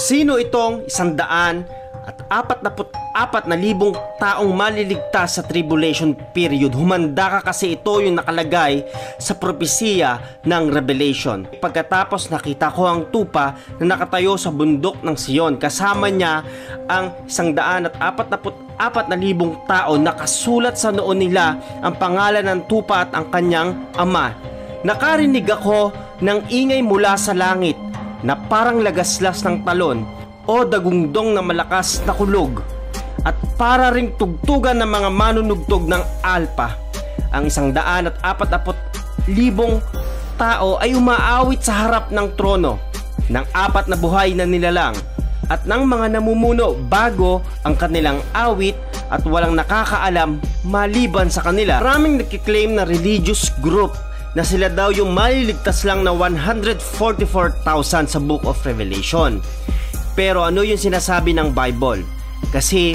Sino itong 144,000 taong maliligtas sa tribulation period? Humanda ka kasi ito yung nakalagay sa propesiya ng Revelation. Pagkatapos nakita ko ang tupa na nakatayo sa bundok ng Sion. Kasama niya ang 144,000 tao. Nakasulat sa noon nila ang pangalan ng tupa at ang kanyang ama. Nakarinig ako ng ingay mula sa langit na parang lagaslas ng talon o dagundong na malakas na kulog, at para ring tugtugan ng mga manunugtog ng alpa. Ang 144,000 tao ay umaawit sa harap ng trono ng 4 na buhay na nilalang at ng mga namumuno bago ang kanilang awit, at walang nakakaalam maliban sa kanila. Maraming nagkiklaim na religious group na sila daw yung maliligtas lang na 144,000 sa Book of Revelation. Pero ano yung sinasabi ng Bible? Kasi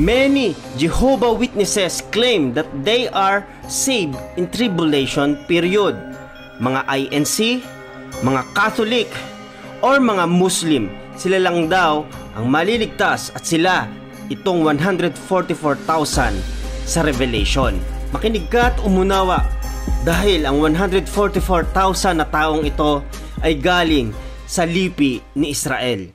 many Jehovah Witnesses claim that they are saved in tribulation period. Mga INC, mga Catholic, or mga Muslim, sila lang daw ang maliligtas, at sila itong 144,000 sa Revelation. Makinig ka at umunawa, dahil ang 144,000 na taong ito ay galing sa lipi ni Israel.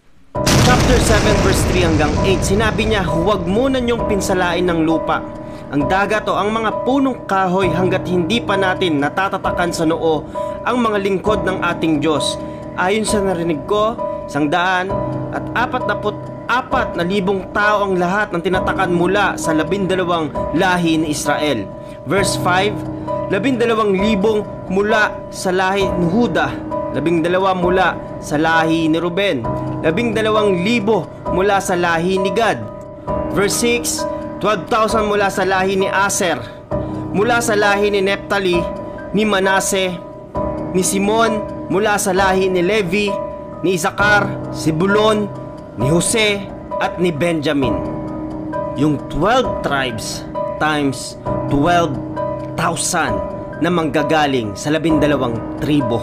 Chapter 7 verse 3 hanggang 8, sinabi niya, huwag muna niyong pinsalain ng lupa, ang dagat o ang mga punong kahoy hanggat hindi pa natin natatatakan sa noo ang mga lingkod ng ating Diyos. Ayon sa narinig ko, 144,000 tao ang lahat ng tinatakan mula sa 12 lahi ni Israel. Verse 5, 12,000 mula sa lahi ni Huda, 12 mula sa lahi ni Ruben, 12,000 mula sa lahi ni Gad. Verse 6, 12,000 mula sa lahi ni Aser, mula sa lahi ni Neptali, ni Manase, ni Simon, mula sa lahi ni Levi, ni Isakar, Zebulon, ni Jose, at ni Benjamin. Yung 12 tribes times 12,000 na manggagaling sa 12 tribo.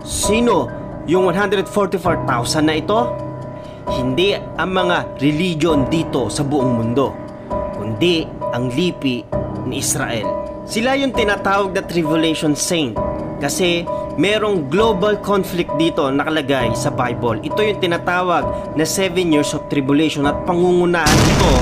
Sino yung 144,000 na ito? Hindi ang mga religion dito sa buong mundo, kundi ang lipi ni Israel. Sila yung tinatawag na tribulation saint kasi merong global conflict dito nakalagay sa Bible. Ito yung tinatawag na 7 years of tribulation, at pangungunahan ito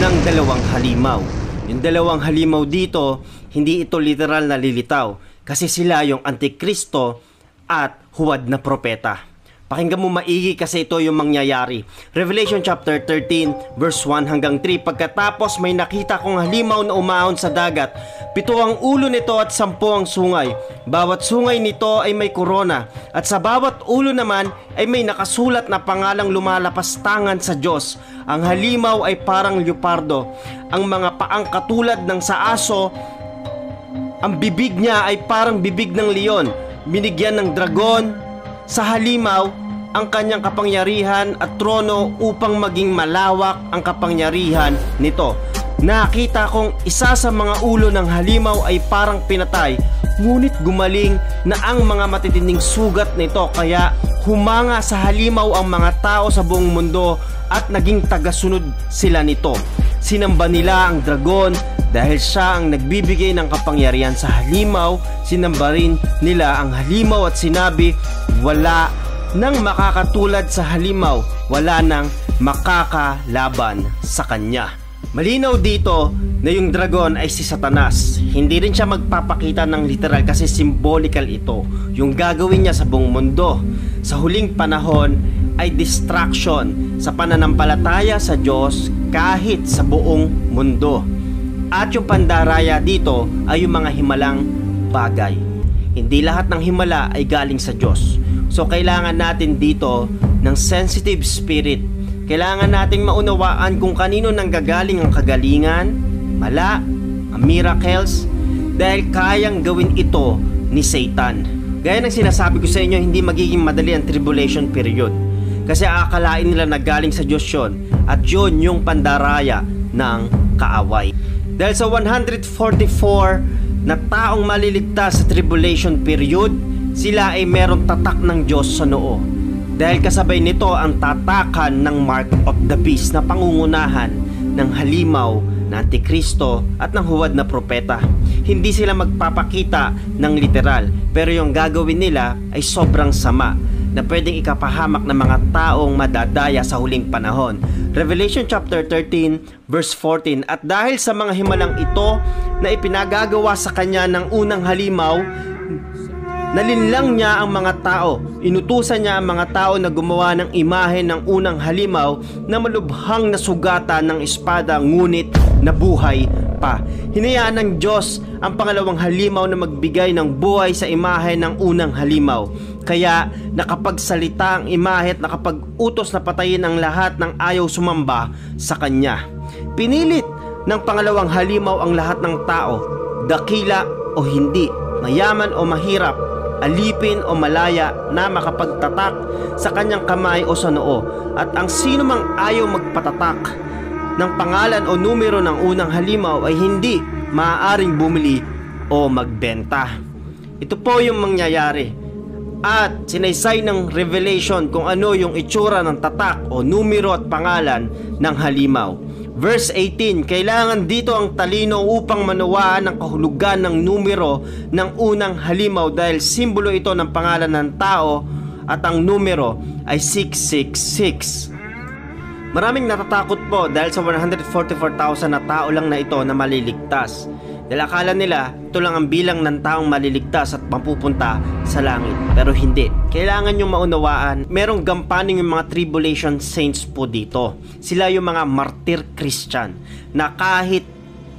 ng 2 halimaw. Yung 2 halimaw dito, hindi ito literal na lilitaw kasi sila yung Antikristo at huwad na propeta. Pakinggan mo maigi kasi ito yung mangyayari. Revelation chapter 13 verse 1 hanggang 3. Pagkatapos may nakita kong halimaw na umaon sa dagat. 7 ang ulo nito at 10 ang sungay. Bawat sungay nito ay may korona, at sa bawat ulo naman ay may nakasulat na pangalang lumalapastangan sa Diyos. Ang halimaw ay parang leopardo, ang mga paang katulad ng sa aso, ang bibig niya ay parang bibig ng leon. Binigyan ng dragon sa halimaw ang kanyang kapangyarihan at trono upang maging malawak ang kapangyarihan nito. Nakita kong isa sa mga ulo ng halimaw ay parang pinatay, ngunit gumaling na ang mga matitinding sugat nito, kaya humanga sa halimaw ang mga tao sa buong mundo at naging tagasunod sila nito. Sinamba nila ang dragon dahil siya ang nagbibigay ng kapangyarihan sa halimaw. Sinamba rin nila ang halimaw at sinabi, wala nang makakatulad sa halimaw, wala nang makakalaban sa kanya. Malinaw dito na yung dragon ay si Satanas. Hindi rin siya magpapakita ng literal kasi symbolical ito. Yung gagawin niya sa buong mundo sa huling panahon ay distraction sa pananampalataya sa Diyos kahit sa buong mundo. At yung pandaraya dito ay yung mga himalang bagay. Hindi lahat ng himala ay galing sa Diyos. So kailangan natin dito ng sensitive spirit. Kailangan nating maunawaan kung kanino nanggagaling ang kagalingan, mala, ang miracles, dahil kayang gawin ito ni Satan. Gaya ng sinasabi ko sa inyo, hindi magiging madali ang tribulation period. Kasi aakalain nila na galing sa Diyos yun, at yun yung pandaraya ng kaaway. Dahil sa 144 na taong maliligtas sa tribulation period, sila ay merong tatak ng Diyos sa noo. dahil kasabay nito ang tatakan ng mark of the beast na pangungunahan ng halimaw na Antikristo at ng huwad na propeta. Hindi sila magpapakita ng literal, pero yung gagawin nila ay sobrang sama na pwedeng ikapahamak ng mga taong madadaya sa huling panahon. Revelation chapter 13 verse 14. At dahil sa mga himalang ito na ipinagagawa sa kanya ng unang halimaw, nalinlang niya ang mga tao. Inutusan niya ang mga tao na gumawa ng imahe ng unang halimaw na malubhang nasugatan ng espada ngunit nabuhay pa. Hinayaan ng Diyos ang pangalawang halimaw na magbigay ng buhay sa imahe ng unang halimaw. Kaya nakapagsalita ang imahe at nakapag-utos na patayin ang lahat ng ayaw sumamba sa kanya. Pinilit ng pangalawang halimaw ang lahat ng tao, dakila o hindi, mayaman o mahirap, alipin o malaya na makapagtatak sa kanyang kamay o sa noo. At ang sino mang ayaw magpatatak ng pangalan o numero ng unang halimaw ay hindi maaaring bumili o magbenta. Ito po yung mangyayari. At sinaysay ng Revelation kung ano yung itsura ng tatak o numero at pangalan ng halimaw. Verse 18, kailangan dito ang talino upang manawaan ang kahulugan ng numero ng unang halimaw dahil simbolo ito ng pangalan ng tao at ang numero ay 666. Maraming natatakot po dahil sa 144,000 na tao lang na ito na maliligtas. Dahil akala nila ito lang ang bilang ng taong maliligtas at mapupunta sa langit. Pero hindi. Kailangan yung maunawaan, merong gampaning yung mga tribulation saints po dito. Sila yung mga martyr Christian na kahit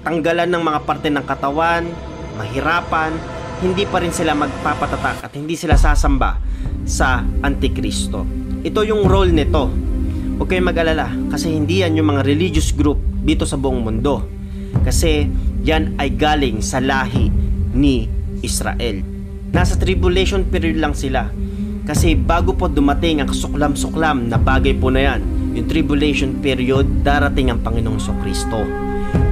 tanggalan ng mga parte ng katawan, mahirapan, hindi pa rin sila magpapatatak at hindi sila sasamba sa Antikristo. Ito yung role nito. Huwag kayong mag-alala kasi hindi yan yung mga religious group dito sa buong mundo. Kasi yan ay galing sa lahi ni Israel. Nasa tribulation period lang sila. Kasi bago po dumating ang kasuklam-suklam na bagay po na yan, yung tribulation period, darating ang Panginoong Kristo.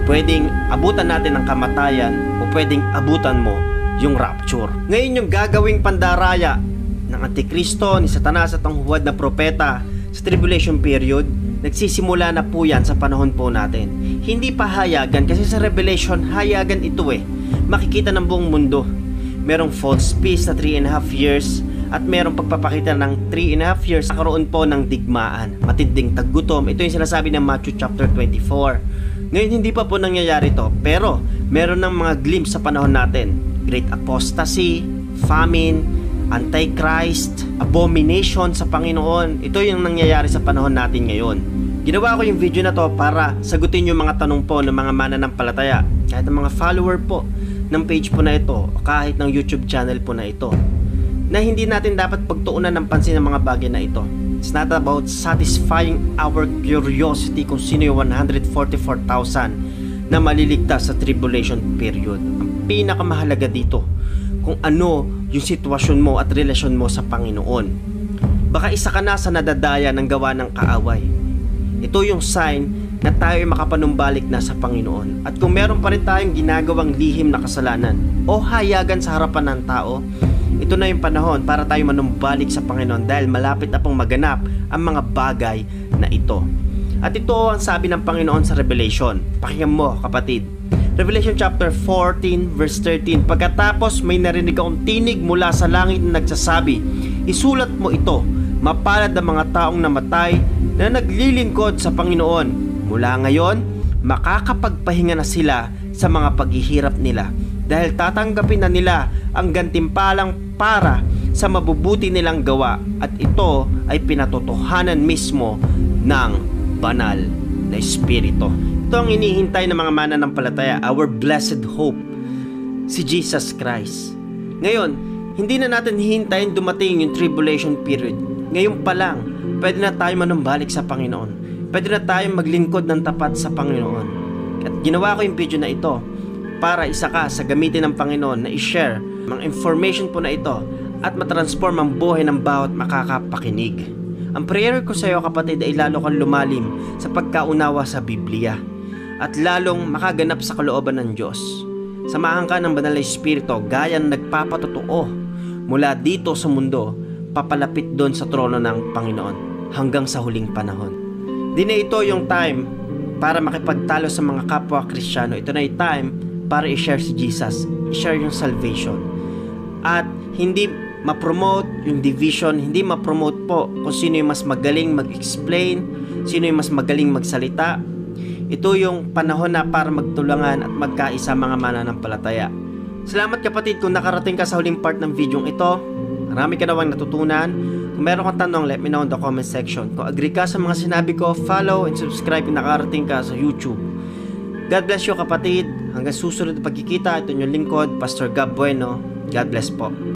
Pwedeng abutan natin ang kamatayan o pwedeng abutan mo yung rapture. Ngayon yung gagawing pandaraya ng Antikristo, ni Satanas at ang huwad na propeta sa tribulation period, nagsisimula na po yan sa panahon po natin. Hindi pa hayagan kasi sa Revelation, hayagan ito eh. Makikita ng buong mundo. Merong false peace na 3.5 years at merong pagpapakita ng 3.5 years. Nakaroon po ng digmaan, matinding taggutom. Ito yung sinasabi ng Matthew chapter 24. Ngayon hindi pa po nangyayari to, pero meron ng mga glimpse sa panahon natin. Great apostasy, famine, Antichrist, abomination sa Panginoon. Ito yung nangyayari sa panahon natin ngayon. Ginawa ko yung video na to para sagutin yung mga tanong po ng mga mananampalataya, kahit ng mga follower po ng page po na ito o kahit ng YouTube channel po na ito, na hindi natin dapat pagtuunan ng pansin ng mga bagay na ito. It's not about satisfying our curiosity kung sino yung 144,000 na maliligtas sa tribulation period. Ang pinakamahalaga dito, kung ano yung sitwasyon mo at relasyon mo sa Panginoon. Baka isa ka na sa nadadaya ng gawa ng kaaway. Ito yung sign na tayo ay makapanumbalik na sa Panginoon. At kung meron pa rin tayong ginagawang lihim na kasalanan o hayagan sa harapan ng tao, ito na yung panahon para tayo manumbalik sa Panginoon dahil malapit na pong maganap ang mga bagay na ito. At ito ang sabi ng Panginoon sa Revelation. Pakinggan mo, kapatid. Revelation chapter 14 verse 13. Pagkatapos may narinig akong tinig mula sa langit na nagsasabi, isulat mo ito, mapalad ang mga taong namatay na naglilingkod sa Panginoon. Mula ngayon, makakapagpahinga na sila sa mga paghihirap nila dahil tatanggapin na nila ang gantimpalang para sa mabubuti nilang gawa at ito ay pinatotohanan mismo ng banal na Espiritu. Ito ang inihintay ng mga mananampalataya, our blessed hope, si Jesus Christ. Ngayon, hindi na natin hihintayin dumating yung tribulation period. Ngayon pa lang, pwede na tayo manumbalik sa Panginoon. Pwede na tayo maglingkod ng tapat sa Panginoon. At ginawa ko yung video na ito para isa ka sa gamitin ng Panginoon na i-share mga information po na ito at matransform ang buhay ng bawat makakapakinig. Ang prayer ko sa iyo, kapatid, ay lalo kang lumalim sa pagkaunawa sa Biblia at lalong makaganap sa kalooban ng Diyos. Samahan ka ng banal na Espiritu gaya na nagpapatotoo mula dito sa mundo papalapit doon sa trono ng Panginoon hanggang sa huling panahon. Di na ito yung time para makipagtalo sa mga kapwa Kristiyano. Ito na yung time para i-share si Jesus, i-share yung salvation. At hindi ma-promote yung division, hindi ma-promote po kung sino yung mas magaling mag-explain, sino yung mas magaling magsalita. Ito yung panahon na para magtulungan at magkaisa mga mananampalataya. Salamat kapatid kung nakarating ka sa huling part ng video ito. Marami ka nawang natutunan. Kung meron kang tanong, let me know in the comment section. Kung agree ka sa mga sinabi ko, follow and subscribe kung nakarating ka sa YouTube. God bless you kapatid. Hanggang susunod na pagkikita, ito yung lingkod, Pastor Gab Bueno. God bless po.